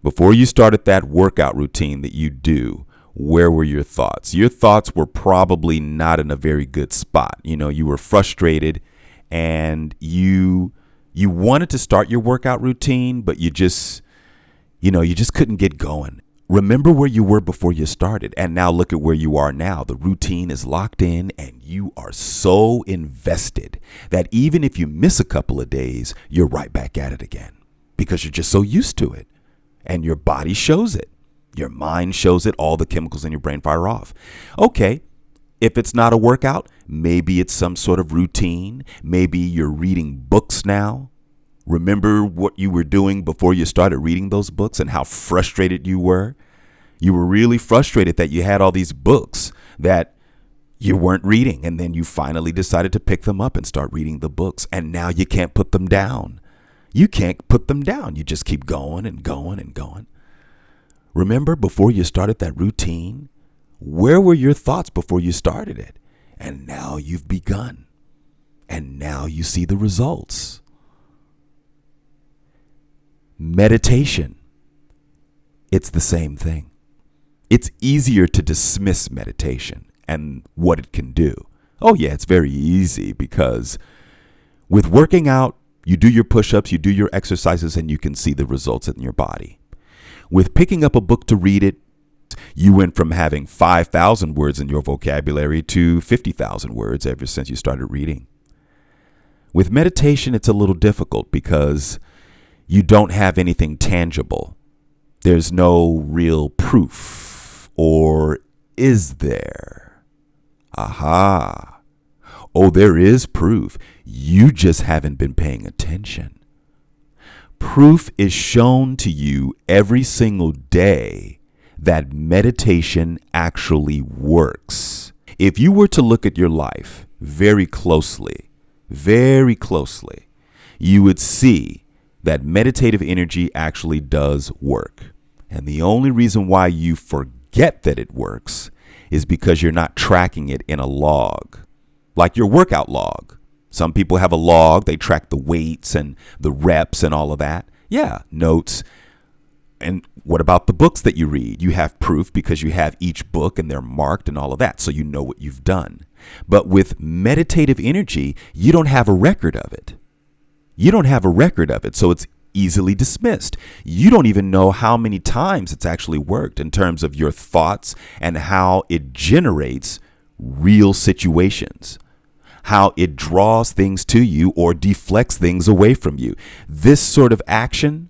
Before you started that workout routine that you do, where were your thoughts? Your thoughts were probably not in a very good spot. You were frustrated and you wanted to start your workout routine, but you just couldn't get going. Remember where you were before you started, and now look at where you are now. The routine is locked in and you are so invested that even if you miss a couple of days, you're right back at it again because you're just so used to it. And your body shows it. Your mind shows it. All the chemicals in your brain fire off. Okay, if it's not a workout, maybe it's some sort of routine. Maybe you're reading books now. Remember what you were doing before you started reading those books and how frustrated you were? You were really frustrated that you had all these books that you weren't reading. And then you finally decided to pick them up and start reading the books. And now you can't put them down. You can't put them down. You just keep going and going and going. Remember before you started that routine? Where were your thoughts before you started it? And now you've begun. And now you see the results. Meditation. It's the same thing. It's easier to dismiss meditation and what it can do. Oh yeah, it's very easy because with working out, you do your push-ups, you do your exercises, and you can see the results in your body. With picking up a book to read it, you went from having 5,000 words in your vocabulary to 50,000 words ever since you started reading. With meditation, it's a little difficult because you don't have anything tangible. There's no real proof. Or is there? Aha. Oh, there is proof. You just haven't been paying attention. Proof is shown to you every single day that meditation actually works. If you were to look at your life very closely, you would see that meditative energy actually does work. And the only reason why you forget that it works is because you're not tracking it in a log, like your workout log. Some people have a log, they track the weights and the reps and all of that. Yeah, notes. And what about the books that you read? You have proof because you have each book and they're marked and all of that, so you know what you've done. But with meditative energy, you don't have a record of it. So it's easily dismissed. You don't even know how many times it's actually worked in terms of your thoughts and how it generates real situations, how it draws things to you or deflects things away from you. This sort of action,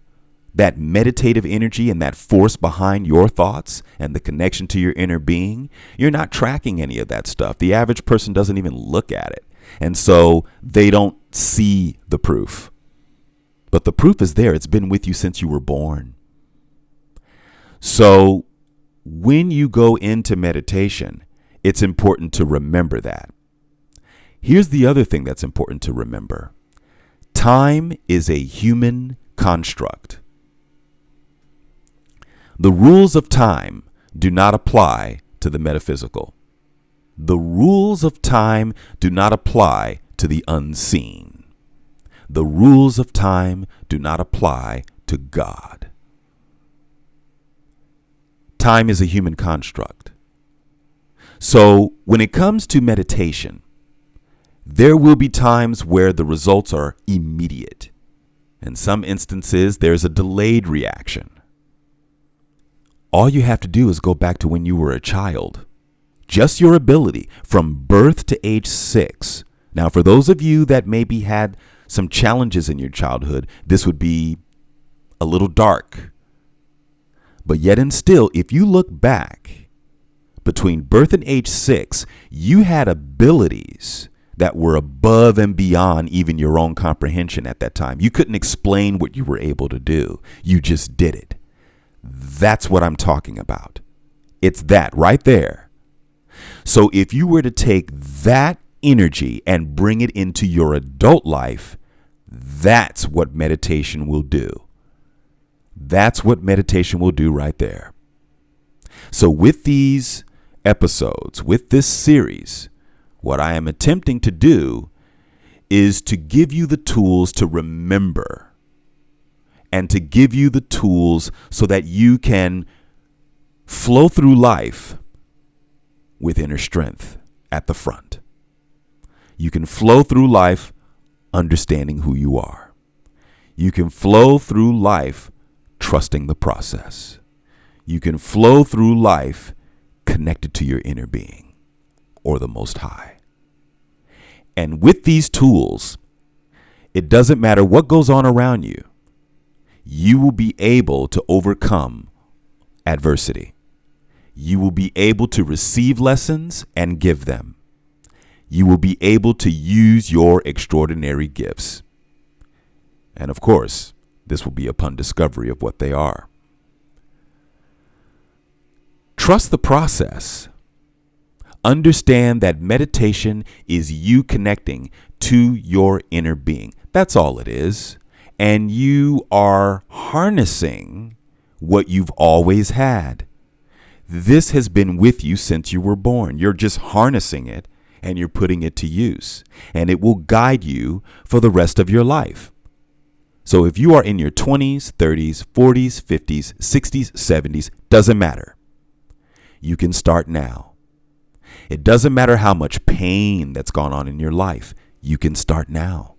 that meditative energy and that force behind your thoughts and the connection to your inner being, you're not tracking any of that stuff. The average person doesn't even look at it. And so they don't see the proof. But the proof is there. It's been with you since you were born. So when you go into meditation, it's important to remember that. Here's the other thing that's important to remember. Time is a human construct. The rules of time do not apply to the metaphysical. The rules of time do not apply to the unseen. The rules of time do not apply to God. Time is a human construct. So when it comes to meditation, there will be times where the results are immediate. In some instances, there's a delayed reaction. All you have to do is go back to when you were a child. Just your ability from birth to age 6. Now, for those of you that maybe had some challenges in your childhood, this would be a little dark. But yet and still, if you look back between birth and age 6, you had abilities that were above and beyond even your own comprehension at that time. You couldn't explain what you were able to do. You just did it. That's what I'm talking about. It's that right there. So if you were to take that energy and bring it into your adult life, that's what meditation will do. That's what meditation will do right there. So with these episodes, with this series, what I am attempting to do is to give you the tools to remember and to give you the tools so that you can flow through life with inner strength at the front. You can flow through life understanding who you are. You can flow through life trusting the process. You can flow through life connected to your inner being or the Most High. And with these tools, it doesn't matter what goes on around you, you will be able to overcome adversity. You will be able to receive lessons and give them. You will be able to use your extraordinary gifts. And of course, this will be upon discovery of what they are. Trust the process. Understand that meditation is you connecting to your inner being. That's all it is. And you are harnessing what you've always had. This has been with you since you were born. You're just harnessing it and you're putting it to use. And it will guide you for the rest of your life. So if you are in your 20s, 30s, 40s, 50s, 60s, 70s, doesn't matter. You can start now. It doesn't matter how much pain that's gone on in your life. You can start now.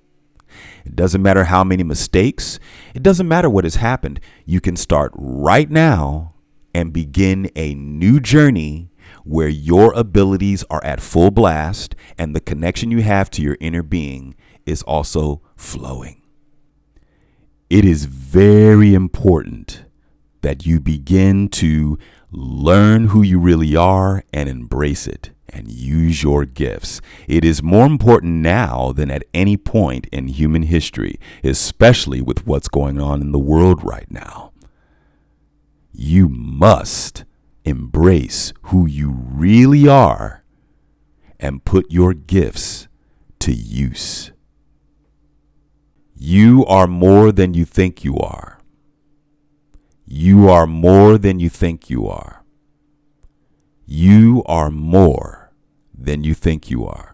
It doesn't matter how many mistakes. It doesn't matter what has happened. You can start right now and begin a new journey where your abilities are at full blast and the connection you have to your inner being is also flowing. It is very important that you begin to learn who you really are and embrace it and use your gifts. It is more important now than at any point in human history, especially with what's going on in the world right now. You must embrace who you really are and put your gifts to use. You are more than you think you are. You are more than you think you are. You are more than you think you are.